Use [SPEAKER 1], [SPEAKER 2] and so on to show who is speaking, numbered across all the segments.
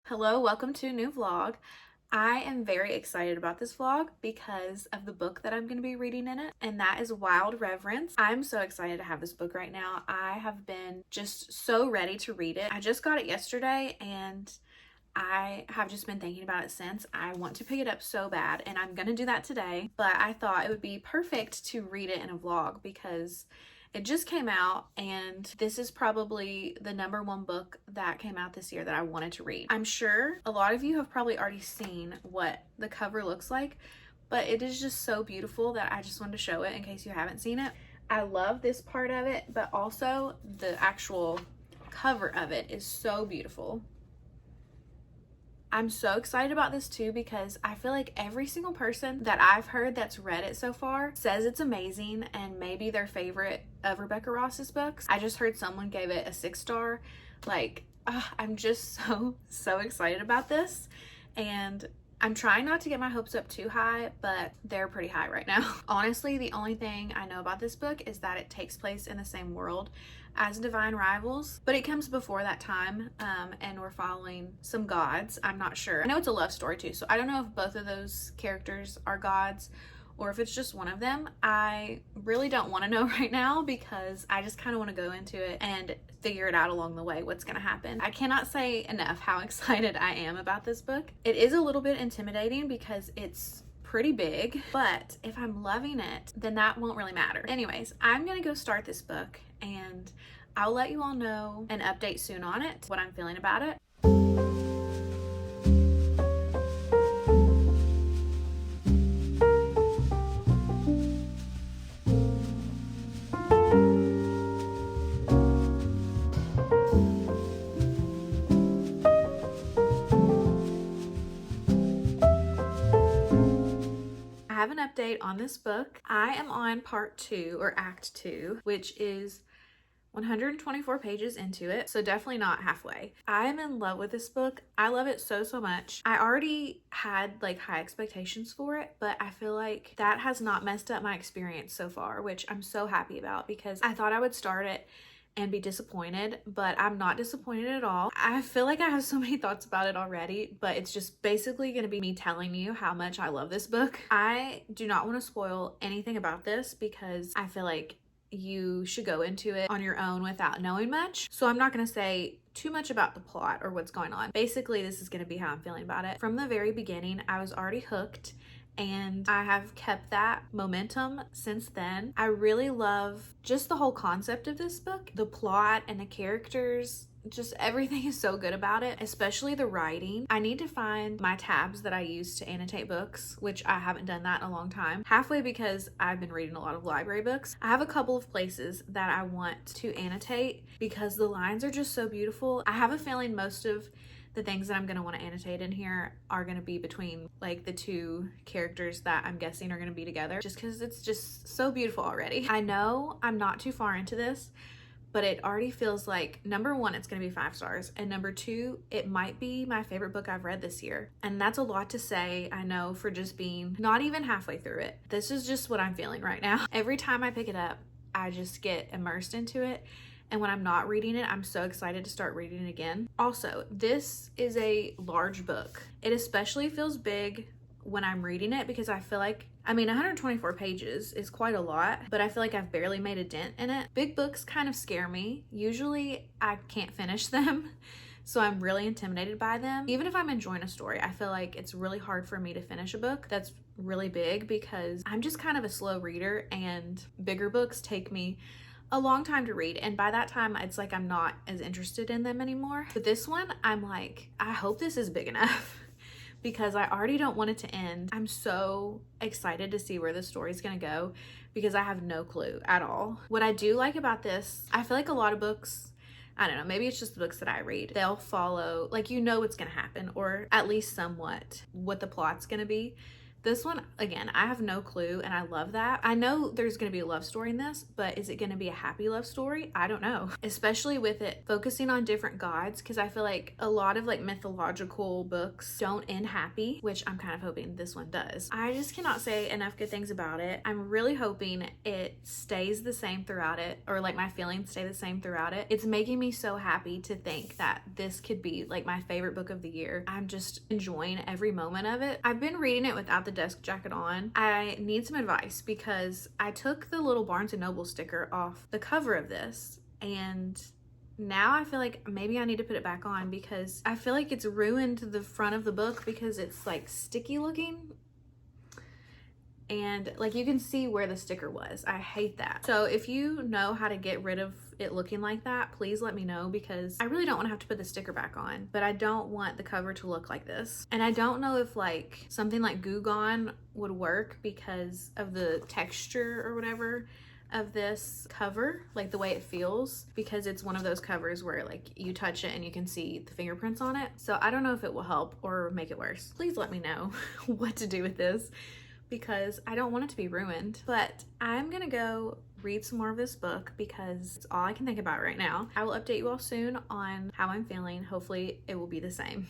[SPEAKER 1] Hello, welcome to a new vlog. I am very excited about this vlog because of the book that I'm going to be reading in it, and that is Wild Reverence. I'm so excited to have this book right now. I have been just so ready to read it. I just got it yesterday and I have just been thinking about it since. I want to pick it up so bad, and I'm going to do that today, but I thought it would be perfect to read it in a vlog because it just came out, and this is probably the #1 book that came out this year that I wanted to read. I'm sure a lot of you have probably already seen what the cover looks like, but it is just so beautiful that I just wanted to show it in case you haven't seen it. I love this part of it, but also the actual cover of it is so beautiful. I'm so excited about this too because I feel like every single person that I've heard that's read it so far says it's amazing and maybe their favorite of Rebecca Ross's books. I just heard someone gave it a 6-star. I'm just so excited about this, and I'm trying not to get my hopes up too high, but they're pretty high right now. Honestly, the only thing I know about this book is that it takes place in the same world as Divine Rivals, but it comes before that time, and we're following some gods. I'm not sure. I know it's a love story too, so I don't know if both of those characters are gods or if it's just one of them. I really don't want to know right now because I just kind of want to go into it and figure it out along the way what's going to happen. I cannot say enough how excited I am about this book. It is a little bit intimidating because it's pretty big, but if I'm loving it, then that won't really matter. Anyways, I'm gonna go start this book and I'll let you all know an update soon on it, what I'm feeling about it. I have an update on this book. I am on part 2 or act 2, which is 124 pages into it, so definitely not halfway. I am in love with this book. I love it so much. I already had high expectations for it, but I feel like that has not messed up my experience so far, which I'm so happy about because I thought I would start it and be disappointed, but I'm not disappointed at all. I feel like I have so many thoughts about it already, but it's just basically gonna be me telling you how much I love this book. I do not want to spoil anything about this because I feel like you should go into it on your own without knowing much. So I'm not gonna say too much about the plot or what's going on. Basically, this is gonna be how I'm feeling about it. From the very beginning, I was already hooked, and I have kept that momentum since then. I really love just the whole concept of this book. The plot and the characters, just everything is so good about it, especially the writing. I need to find my tabs that I use to annotate books, which I haven't done that in a long time. Halfway because I've been reading a lot of library books. I have a couple of places that I want to annotate because the lines are just so beautiful. I have a feeling most of the things that I'm going to want to annotate in here are going to be between the two characters that I'm guessing are going to be together, just because it's just so beautiful already. I know I'm not too far into this, but it already feels like #1, it's going to be 5 stars, and #2, it might be my favorite book I've read this year. And that's a lot to say, I know, for just being not even halfway through it. This is just what I'm feeling right now. Every time I pick it up, I just get immersed into it. And when I'm not reading it, I'm so excited to start reading it again. Also, this is a large book. It especially feels big when I'm reading it because I feel like, 124 pages is quite a lot, but I feel like I've barely made a dent in it. Big books kind of scare me. Usually I can't finish them, so I'm really intimidated by them. Even if I'm enjoying a story, I feel like it's really hard for me to finish a book that's really big because I'm just kind of a slow reader, and bigger books take me a long time to read, and by that time it's like I'm not as interested in them anymore. But this one, I'm like, I hope this is big enough because I already don't want it to end. I'm so excited to see where the story's gonna go because I have no clue at all. What I do like about this, I feel like a lot of books, I don't know, maybe it's just the books that I read, they'll follow, you know what's gonna happen, or at least somewhat what the plot's gonna be. This one, again, I have no clue, and I love that. I know there's going to be a love story in this, but is it going to be a happy love story? I don't know. Especially with it focusing on different gods, because I feel like a lot of like mythological books don't end happy, which I'm kind of hoping this one does. I just cannot say enough good things about it. I'm really hoping it stays the same throughout it, or like my feelings stay the same throughout it. It's making me so happy to think that this could be like my favorite book of the year. I'm just enjoying every moment of it. I've been reading it without the desk jacket on. I need some advice because I took the little Barnes & Noble sticker off the cover of this, and now I feel like maybe I need to put it back on because I feel like it's ruined the front of the book because it's like sticky looking. And like you can see where the sticker was. I hate that. So if you know how to get rid of it looking like that, please let me know, because I really don't want to have to put the sticker back on, but I don't want the cover to look like this. And I don't know if like something like Goo Gone would work because of the texture or whatever of this cover, like the way it feels, because it's one of those covers where like you touch it and you can see the fingerprints on it. So I don't know if it will help or make it worse. Please let me know what to do with this, because I don't want it to be ruined. But I'm gonna go read some more of this book because it's all I can think about right now. I will update you all soon on how I'm feeling. Hopefully it will be the same.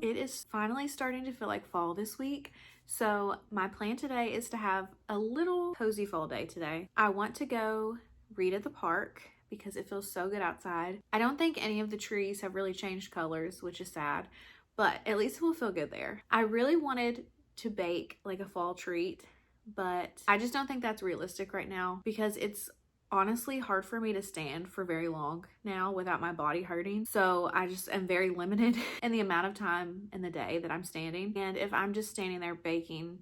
[SPEAKER 1] It is finally starting to feel like fall this week. So my plan today is to have a little cozy fall day today. I want to go read at the park because it feels so good outside. I don't think any of the trees have really changed colors, which is sad, but at least it will feel good there. I really wanted to bake like a fall treat, but I just don't think that's realistic right now because it's honestly hard for me to stand for very long now without my body hurting. So I just am very limited in the amount of time in the day that I'm standing. And if I'm just standing there baking,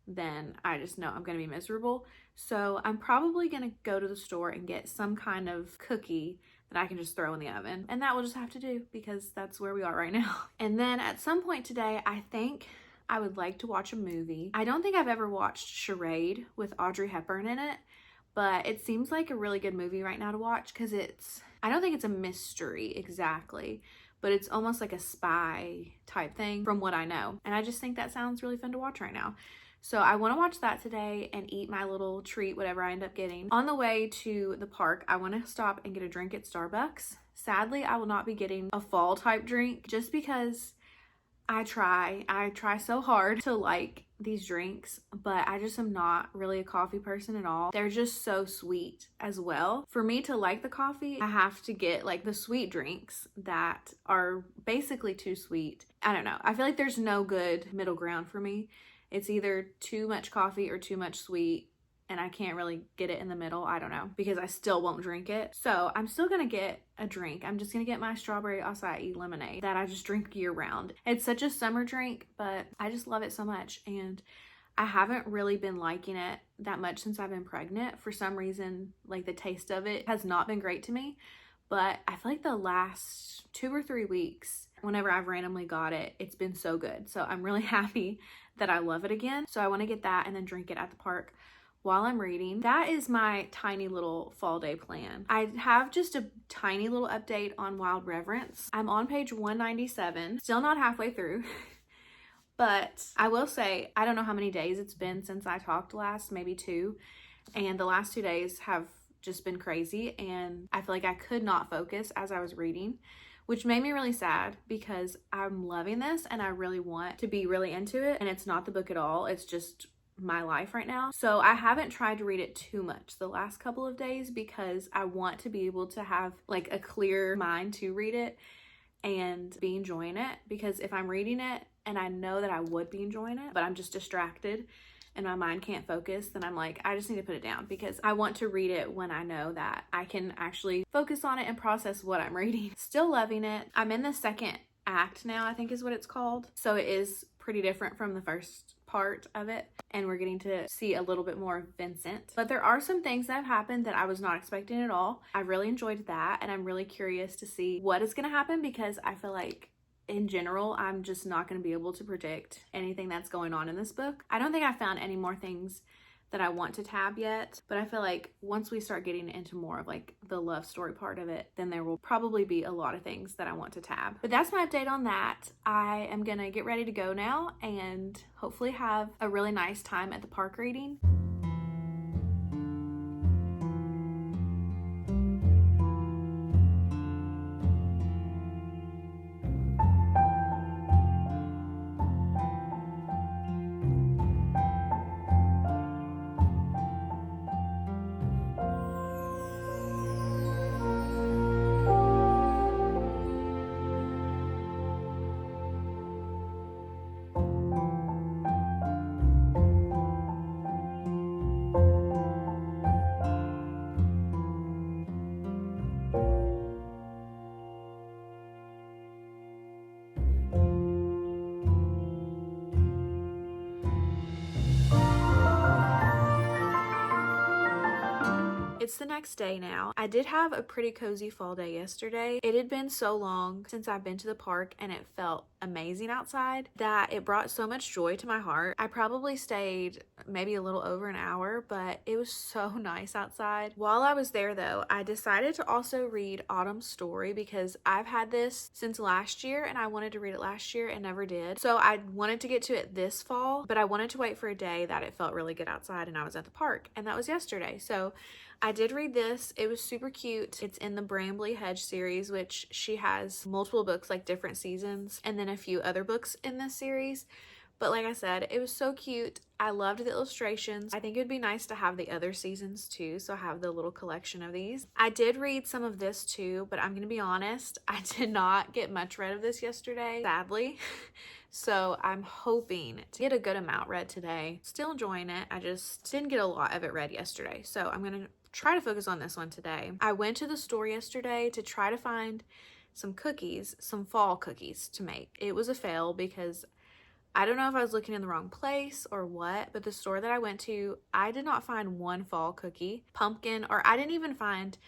[SPEAKER 1] then I just know I'm gonna be miserable. So I'm probably gonna go to the store and get some kind of cookie that I can just throw in the oven. And that will just have to do because that's where we are right now. And then at some point today, I think I would like to watch a movie. I don't think I've ever watched Charade with Audrey Hepburn in it, but it seems like a really good movie right now to watch because I don't think it's a mystery exactly, but it's almost like a spy type thing from what I know. And I just think that sounds really fun to watch right now. So I want to watch that today and eat my little treat, whatever I end up getting. On the way to the park, I want to stop and get a drink at Starbucks. Sadly, I will not be getting a fall type drink just because I try so hard to like these drinks, but I just am not really a coffee person at all. They're just so sweet as well. For me to like the coffee, I have to get like the sweet drinks that are basically too sweet. I don't know. I feel like there's no good middle ground for me. It's either too much coffee or too much sweet, and I can't really get it in the middle. I don't know, because I still won't drink it. So I'm still gonna get a drink. I'm just gonna get my strawberry acai lemonade that I just drink year round. It's such a summer drink, but I just love it so much. And I haven't really been liking it that much since I've been pregnant. For some reason, like the taste of it has not been great to me. But I feel like the last 2 or 3 weeks, whenever I've randomly got it, it's been so good. So I'm really happy that I love it again. So I want to get that and then drink it at the park while I'm reading. That is my tiny little fall day plan. I have just a tiny little update on Wild Reverence. I'm on page 197, still not halfway through. But I will say, I don't know how many days it's been since I talked last, maybe 2. And the last 2 days have just been crazy. And I feel like I could not focus as I was reading, which made me really sad because I'm loving this and I really want to be really into it. And it's not the book at all. It's just my life right now. So I haven't tried to read it too much the last couple of days because I want to be able to have like a clear mind to read it and be enjoying it. Because if I'm reading it and I know that I would be enjoying it, but I'm just distracted and my mind can't focus, then I'm like, I just need to put it down because I want to read it when I know that I can actually focus on it and process what I'm reading. Still loving it. I'm in the second act now, I think is what it's called. So it is pretty different from the first part of it, and we're getting to see a little bit more of Vincent. But there are some things that have happened that I was not expecting at all. I really enjoyed that, and I'm really curious to see what is going to happen because I feel like in general, I'm just not going to be able to predict anything that's going on in this book. I don't think I found any more things that I want to tab yet, but I feel like once we start getting into more of like the love story part of it, then there will probably be a lot of things that I want to tab. But that's my update on that. I am gonna get ready to go now and hopefully have a really nice time at the park reading. It's the next day now. I did have a pretty cozy fall day yesterday. It had been so long since I've been to the park and it felt amazing outside that it brought so much joy to my heart. I probably stayed maybe a little over an hour, but it was so nice outside. While I was there though, I decided to also read Autumn's Story because I've had this since last year and I wanted to read it last year and never did. So I wanted to get to it this fall, but I wanted to wait for a day that it felt really good outside and I was at the park, and that was yesterday. So I did read this. It was super cute. It's in the Brambley Hedge series, which she has multiple books, like different seasons, and then a few other books in this series. But like I said, it was so cute. I loved the illustrations. I think it would be nice to have the other seasons too, so I have the little collection of these. I did read some of this too, but I'm gonna be honest, I did not get much read of this yesterday, sadly. So I'm hoping to get a good amount read today. Still enjoying it. I just didn't get a lot of it read yesterday. So I'm gonna try to focus on this one today. I went to the store yesterday to try to find some cookies, some fall cookies to make. It was a fail because I don't know if I was looking in the wrong place or what, but the store that I went to, I did not find one fall cookie, pumpkin, or I didn't even find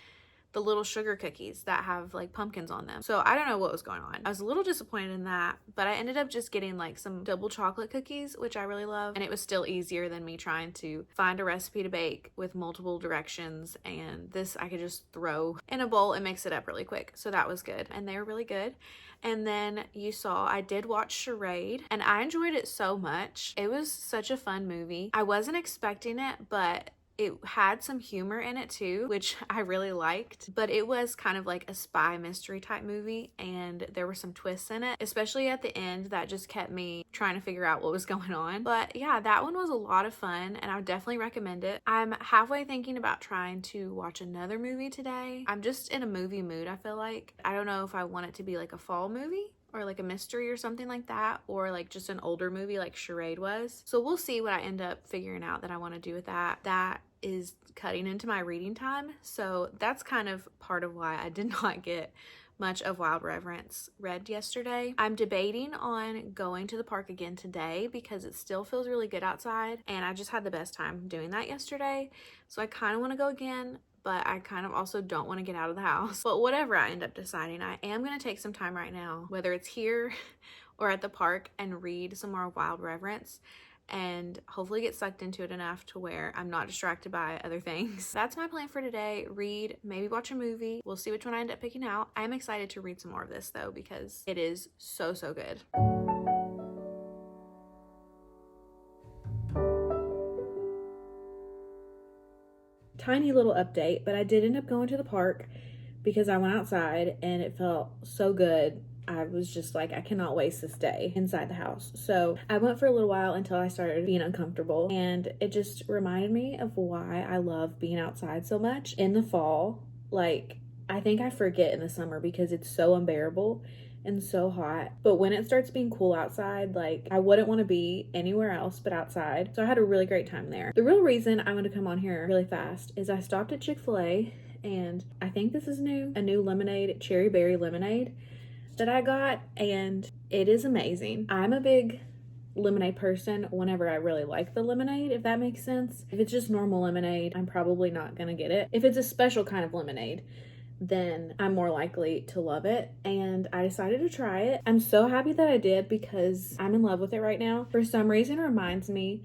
[SPEAKER 1] the little sugar cookies that have like pumpkins on them. So I don't know what was going on. I was a little disappointed in that, but I ended up just getting like some double chocolate cookies, which I really love. And it was still easier than me trying to find a recipe to bake with multiple directions. And this I could just throw in a bowl and mix it up really quick. So that was good. And they were really good. And then you saw I did watch Charade and I enjoyed it so much. It was such a fun movie. I wasn't expecting it, but it had some humor in it too, which I really liked, but it was kind of like a spy mystery type movie and there were some twists in it, especially at the end that just kept me trying to figure out what was going on. But yeah, that one was a lot of fun and I would definitely recommend it. I'm halfway thinking about trying to watch another movie today. I'm just in a movie mood, I feel like. I don't know if I want it to be like a fall movie or like a mystery or something like that, or like just an older movie like Charade was. So we'll see what I end up figuring out that I want to do with that. That is cutting into my reading time, so that's kind of part of why I did not get much of Wild Reverence read yesterday. I'm debating on going to the park again today because it still feels really good outside and I just had the best time doing that yesterday, so I kind of want to go again, but I kind of also don't want to get out of the house. But whatever I end up deciding, I am going to take some time right now, whether it's here or at the park, and read some more Wild Reverence and hopefully get sucked into it enough to where I'm not distracted by other things. That's my plan for today. Read, maybe watch a movie. We'll see which one I end up picking out. I'm excited to read some more of this though because it is so good. Tiny little update, but I did end up going to the park because I went outside and it felt so good. I was just like, I cannot waste this day inside the house. So I went for a little while until I started being uncomfortable, and it just reminded me of why I love being outside so much in the fall. Like, I think I forget in the summer because it's so unbearable and so hot, but when it starts being cool outside, like, I wouldn't want to be anywhere else but outside. So I had a really great time there. The real reason I'm going to come on here really fast is I stopped at Chick-fil-A, and I think this is new, a new lemonade, cherry berry lemonade that I got, and it is amazing. I'm a big lemonade person whenever I really like the lemonade, if that makes sense. If it's just normal lemonade, I'm probably not gonna get it. If it's a special kind of lemonade, then I'm more likely to love it, and I decided to try it. I'm so happy that I did because I'm in love with it right now. For some reason, it reminds me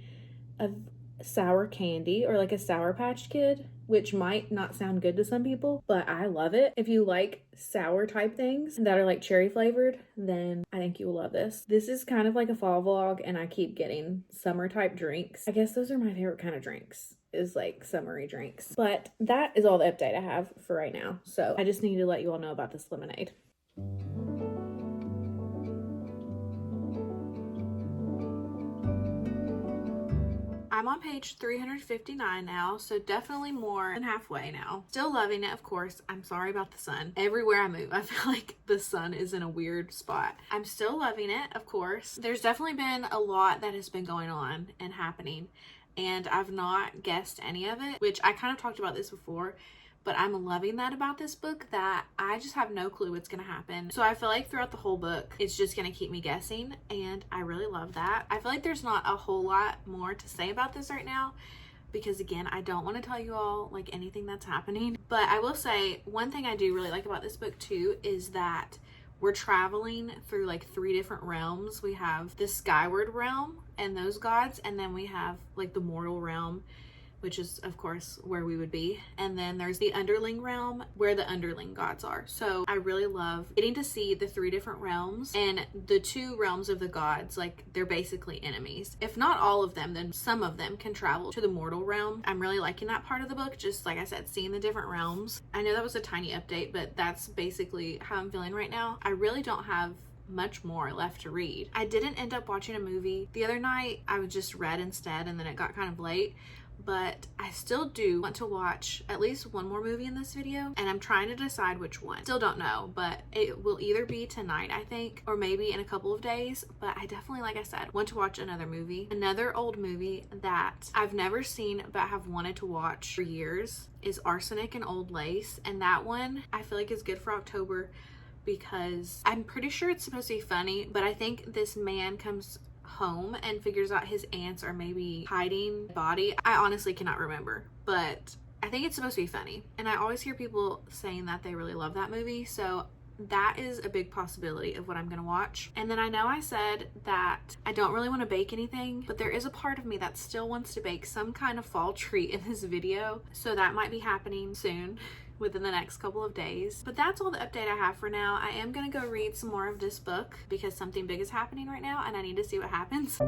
[SPEAKER 1] of sour candy or like a Sour Patch Kid, which might not sound good to some people, but I love it. If you like sour type things that are like cherry flavored, then I think you will love this. This is kind of like a fall vlog, and I keep getting summer type drinks. I guess those are my favorite kind of drinks, is like summery drinks. But that is all the update I have for right now. So I just need to let you all know about this lemonade. I'm on page 359 now, so definitely more than halfway now. Still loving it, of course. I'm sorry about the sun. Everywhere I move, I feel like the sun is in a weird spot. I'm still loving it, of course. There's definitely been a lot that has been going on and happening, and I've not guessed any of it, which I kind of talked about this before. But I'm loving that about this book, that I just have no clue what's gonna happen. So I feel like throughout the whole book, it's just gonna keep me guessing, and I really love that. I feel like there's not a whole lot more to say about this right now, because again, I don't want to tell you all like anything that's happening. But I will say one thing I do really like about this book too is that we're traveling through like 3 different realms. We have the skyward realm and those gods, and then we have like the mortal realm, which is of course where we would be, and then there's the underling realm where the underling gods are. So I really love getting to see the 3 different realms, and the 2 realms of the gods, like they're basically enemies. If not all of them, then some of them can travel to the mortal realm. I'm really liking that part of the book, just like I said, seeing the different realms. I know that was a tiny update, but that's basically how I'm feeling right now. I really don't have much more left to read. I didn't end up watching a movie the other night. I just read instead, and then it got kind of late. But I still do want to watch at least one more movie in this video, and I'm trying to decide which one. Still don't know, but it will either be tonight, I think, or maybe in a couple of days. But I definitely, like I said, want to watch another movie. Another old movie that I've never seen but have wanted to watch for years is Arsenic and Old Lace, and that one I feel like is good for October because I'm pretty sure it's supposed to be funny, but I think this man comes home and figures out his aunts are maybe hiding the body. I honestly cannot remember, but I think it's supposed to be funny, and I always hear people saying that they really love that movie, so that is a big possibility of what I'm gonna watch. And then I know I said that I don't really want to bake anything, but there is a part of me that still wants to bake some kind of fall treat in this video, so that might be happening soon within the next couple of days. But that's all the update I have for now. I am gonna go read some more of this book because something big is happening right now and I need to see what happens.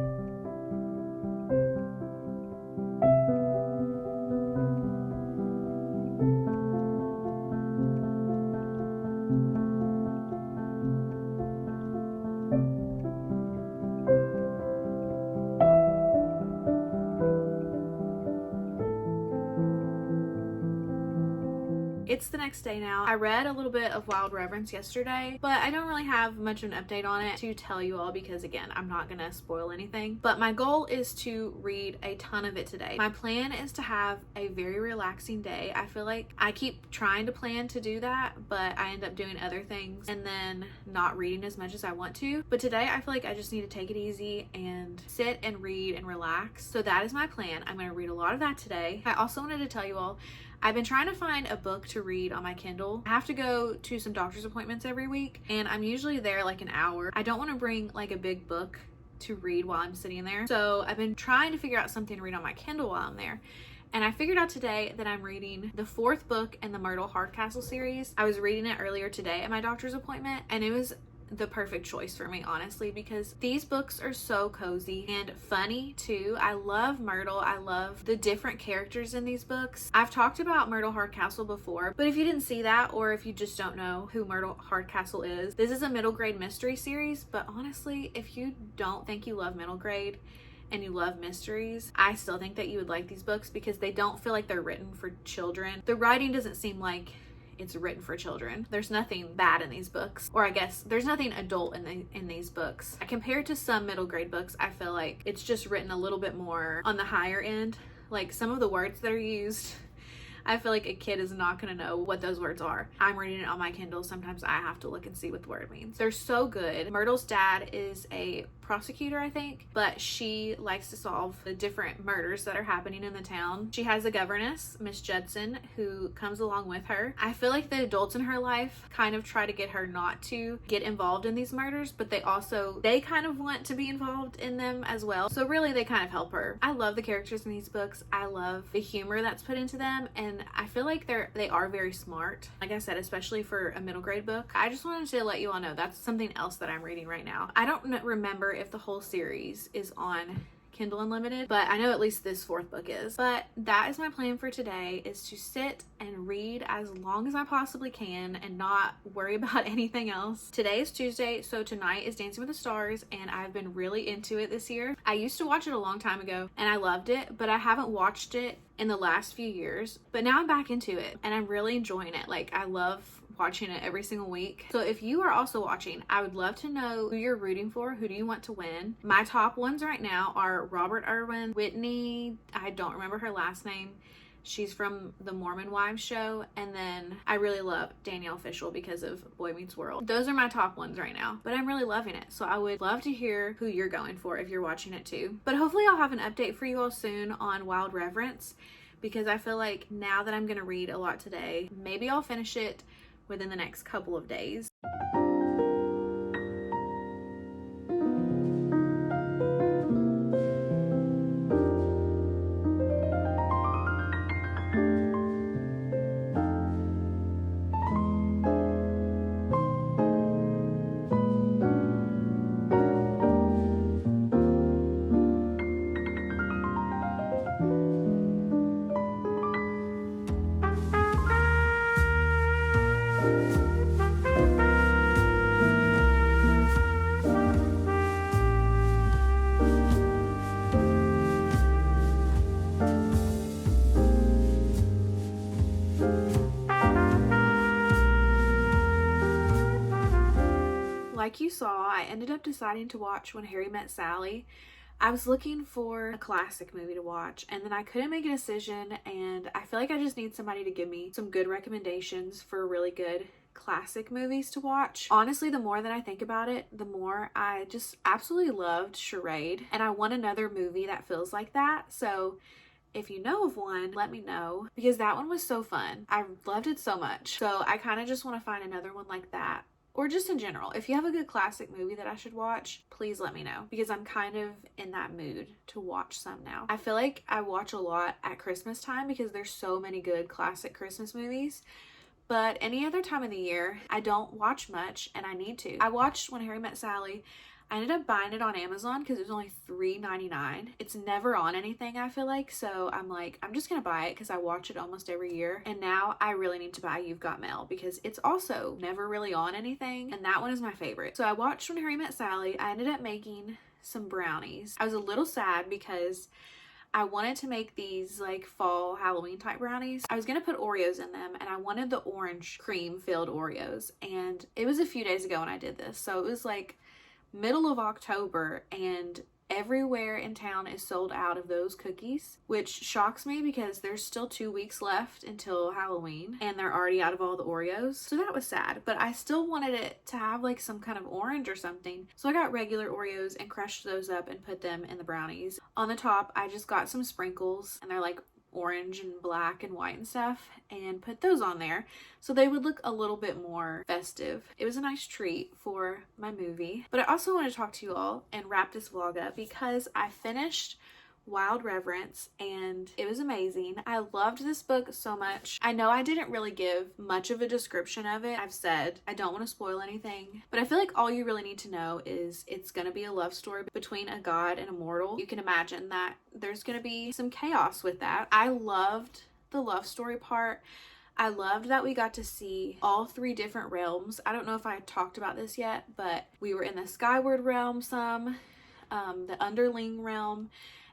[SPEAKER 1] It's the next day now. I read a little bit of Wild Reverence yesterday, but I don't really have much of an update on it to tell you all because again, I'm not gonna spoil anything. But my goal is to read a ton of it today. My plan is to have a very relaxing day. I feel like I keep trying to plan to do that, but I end up doing other things and then not reading as much as I want to. But today I feel like I just need to take it easy and sit and read and relax. So that is my plan. I'm gonna read a lot of that today. I also wanted to tell you all, I've been trying to find a book to read on my Kindle. I have to go to some doctor's appointments every week, and I'm usually there like an hour. I don't want to bring like a big book to read while I'm sitting there. So I've been trying to figure out something to read on my Kindle while I'm there. And I figured out today that I'm reading the 4th book in the Myrtle Hardcastle series. I was reading it earlier today at my doctor's appointment, and it was the perfect choice for me, honestly, because these books are so cozy and funny too. I love Myrtle. I love the different characters in these books. I've talked about Myrtle Hardcastle before, but if you didn't see that, or if you just don't know who Myrtle Hardcastle is, this is a middle grade mystery series. But honestly, if you don't think you love middle grade and you love mysteries, I still think that you would like these books because they don't feel like they're written for children. The writing doesn't seem like it's written for children. There's nothing bad in these books, or I guess there's nothing adult in these books. Compared to some middle grade books, I feel like it's just written a little bit more on the higher end. Like some of the words that are used, I feel like a kid is not gonna know what those words are. I'm reading it on my Kindle. Sometimes I have to look and see what the word means. They're so good. Myrtle's dad is a prosecutor, I think, but she likes to solve the different murders that are happening in the town. She has a governess, Miss Judson, who comes along with her. I feel like the adults in her life kind of try to get her not to get involved in these murders, but they kind of want to be involved in them as well. So really they kind of help her. I love the characters in these books. I love the humor that's put into them, and I feel like they are very smart. Like I said, especially for a middle grade book. I just wanted to let you all know that's something else that I'm reading right now. I don't remember if the whole series is on Kindle Unlimited, but I know at least this 4th book is. But that is my plan for today, is to sit and read as long as I possibly can and not worry about anything else. Today is Tuesday, so tonight is Dancing with the Stars, and I've been really into it this year. I used to watch it a long time ago and I loved it, but I haven't watched it in the last few years. But now I'm back into it and I'm really enjoying it. Like, I love watching it every single week. So if you are also watching, I would love to know who you're rooting for. Who do you want to win? My top ones right now are Robert Irwin, Whitney, I don't remember her last name, she's from the Mormon Wives show, and then I really love Danielle Fishel because of Boy Meets World. Those are my top ones right now, but I'm really loving it. So I would love to hear who you're going for if you're watching it too. But hopefully I'll have an update for you all soon on Wild Reverence, because I feel like now that I'm going to read a lot today, maybe I'll finish it within the next couple of days. Like you saw, I ended up deciding to watch When Harry Met Sally. I was looking for a classic movie to watch, and then I couldn't make a decision, and I feel like I just need somebody to give me some good recommendations for really good classic movies to watch. Honestly, the more that I think about it, the more I just absolutely loved Charade, and I want another movie that feels like that. So if you know of one, let me know, because that one was so fun. I loved it so much. So I kind of just want to find another one like that. Or just in general, if you have a good classic movie that I should watch, please let me know, because I'm kind of in that mood to watch some now. I feel like I watch a lot at Christmas time because there's so many good classic Christmas movies. But any other time of the year, I don't watch much, and I need to. I watched When Harry Met Sally. I ended up buying it on Amazon because it was only $3.99. It's never on anything, I feel like, so I'm like, I'm just gonna buy it because I watch it almost every year. And now I really need to buy You've Got Mail because it's also never really on anything, and that one is my favorite. So I watched When Harry Met Sally. I ended up making some brownies. I was a little sad because I wanted to make these like fall Halloween type brownies. I was gonna put Oreos in them, and I wanted the orange cream filled Oreos, and it was a few days ago when I did this, so it was like middle of October, and everywhere in town is sold out of those cookies, which shocks me because there's still 2 weeks left until Halloween and they're already out of all the Oreos. So that was sad, but I still wanted it to have like some kind of orange or something. So I got regular Oreos and crushed those up and put them in the brownies. On the top, I just got some sprinkles, and they're like orange and black and white and stuff, and put those on there so they would look a little bit more festive. It was a nice treat for my movie. But I also want to talk to you all and wrap this vlog up because I finished Wild Reverence and it was amazing. I loved this book so much. I know I didn't really give much of a description of it. I've said I don't want to spoil anything, but I feel like all you really need to know is it's gonna be a love story between a god and a mortal. You can imagine that there's gonna be some chaos with that. I loved the love story part. I loved that we got to see all 3 different realms. I don't know if I talked about this yet, but we were in the Skyward realm the Underling realm,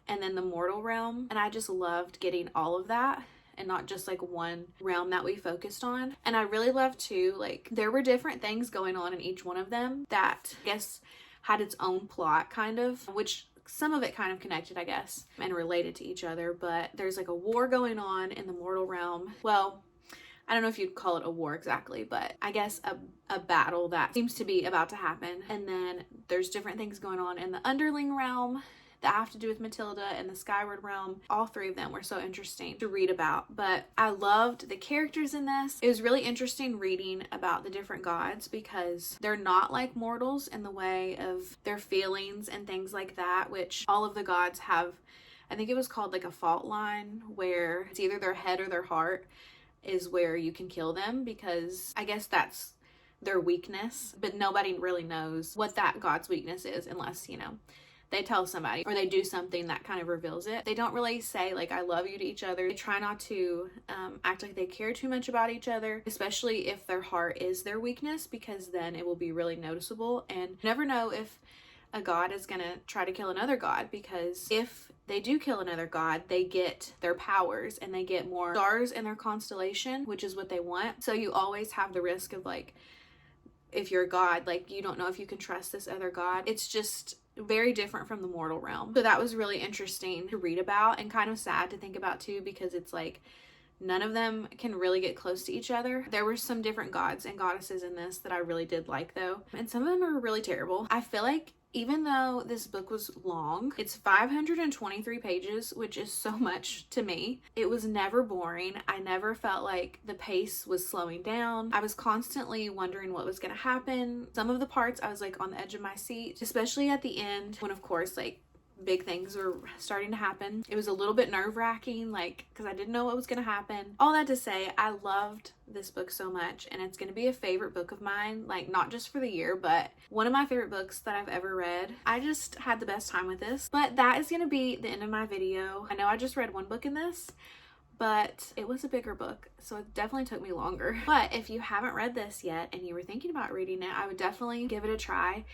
[SPEAKER 1] and then the mortal realm, and I just loved getting all of that and not just like one realm that we focused on. And I really loved too, like there were different things going on in each one of them that I guess had its own plot kind of, which some of it kind of connected, I guess, and related to each other. But there's like a war going on in the mortal realm. Well, I don't know if you'd call it a war exactly, but I guess a battle that seems to be about to happen. And then there's different things going on in the underling realm that have to do with Matilda and the Skyward realm. All three of them were so interesting to read about, but I loved the characters in this. It was really interesting reading about the different gods because they're not like mortals in the way of their feelings and things like that, which all of the gods have. I think it was called like a fault line, where it's either their head or their heart is where you can kill them, because I guess that's their weakness, but nobody really knows what that god's weakness is unless, you know, they tell somebody or they do something that kind of reveals it. They don't really say like I love you to each other. They try not to act like they care too much about each other, especially if their heart is their weakness, because then it will be really noticeable. And you never know if a god is gonna try to kill another god, because if they do kill another god, they get their powers and they get more stars in their constellation, which is what they want. So you always have the risk of, like, if you're a god, like, you don't know if you can trust this other god. It's just very different from the mortal realm. So that was really interesting to read about and kind of sad to think about too, because it's like none of them can really get close to each other. There were some different gods and goddesses in this that I really did like though, and some of them are really terrible. I feel like even though this book was long, it's 523 pages, which is so much to me. It was never boring. I never felt like the pace was slowing down. I was constantly wondering what was going to happen. Some of the parts I was like on the edge of my seat, especially at the end when, of course, like, big things were starting to happen. It was a little bit nerve-wracking, like, because I didn't know what was going to happen. All that to say, I loved this book so much, and it's going to be a favorite book of mine, like, not just for the year, but one of my favorite books that I've ever read. I just had the best time with this. But that is going to be the end of my video. I know I just read one book in this, but it was a bigger book, so it definitely took me longer. But if you haven't read this yet and you were thinking about reading it, I would definitely give it a try.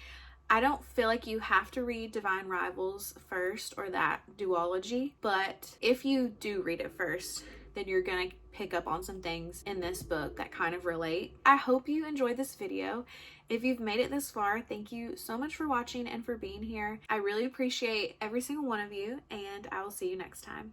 [SPEAKER 1] I don't feel like you have to read Divine Rivals first or that duology, but if you do read it first, then you're gonna pick up on some things in this book that kind of relate. I hope you enjoyed this video. If you've made it this far, thank you so much for watching and for being here. I really appreciate every single one of you, and I will see you next time.